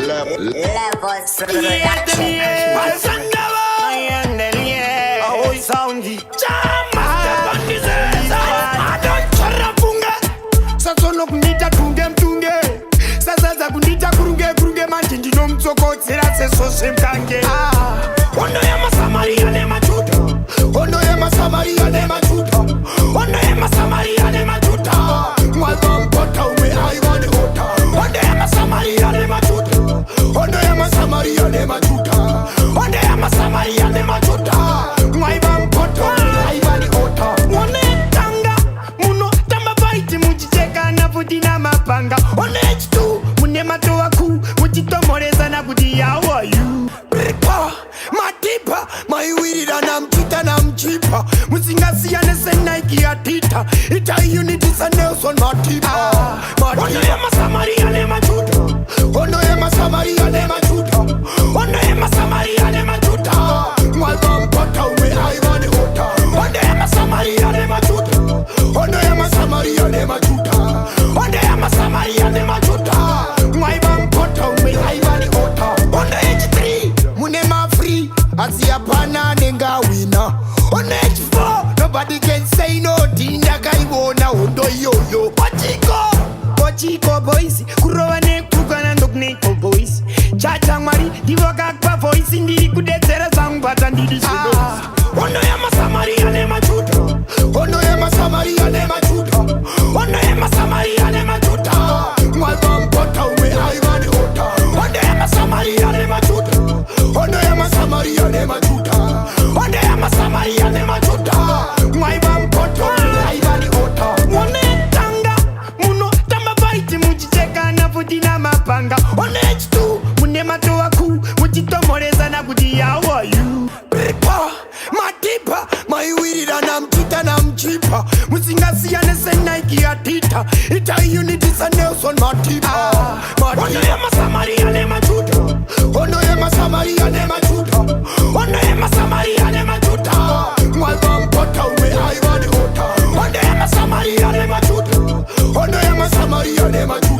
Levels Production. Soundi chama adoncharafunga sasono kunita tunge mtunge sasaza kunita kurunge manje ndinomtsokodzera sesose mkange ono yemasamaria nemajuda ono yemasamaria nemajuda ono yemasamaria nemajuda mwalvampota ume aivane ota ono yemasamaria nemajuda ono yemasamaria nemajuda ono yemasamaria nemajuda mwaivampota aivane ota monetanga muno tambabaiti muchicheka nafuti namapanga onechitu mune matowaku muchitomorezana kuti how are you Ripa, matipa maiwirira namchita namchipa musingasiyane senaiki yatita ita unity sa Nelson matipa ono yemasamaria nemajuda ono yemasamaria nemajuda ono yemasamaria nemajuda mwalvampota ume aivane ota ono yemasamaria nemajuda ono yemasamaria nemajuda ono yemasamaria nemajuda mwaivampota ume aivane ota ono H3 mune mafree asiyapana nengawina ono H4 nobody can say no tindakaivona hondo iyoyo Pochiko boys kurova nekukana ndokuneiko boys chacha mwari ndivokakpa voice ndiri kudetsera zangu bata ndiri ono yemasamaria nemajuda ono yemasamaria nemajuda ono yemasamaria nemajuda mwalvampota ume aivane ota ono yemasamaria nemajuda ono yemasamaria nemajuda ono yemasamaria nemajuda mwaivampota ume aivane ota monetanga muno tambabaiti muchicheka nafuti namapanga ono H2 mune matowaku muchitomorezana kuti how are you Ripa, matipa maiwirira namchita namchipa musingasiyane senaiki yatita ita unity sa Nelson matipa ono yemasamaria nemajuda ono yemasamaria nemajuda ono yemasamaria nemajuda mwalvampota ume aivane ota ono yemasamaria nemajuda ono yemasamaria nemajuda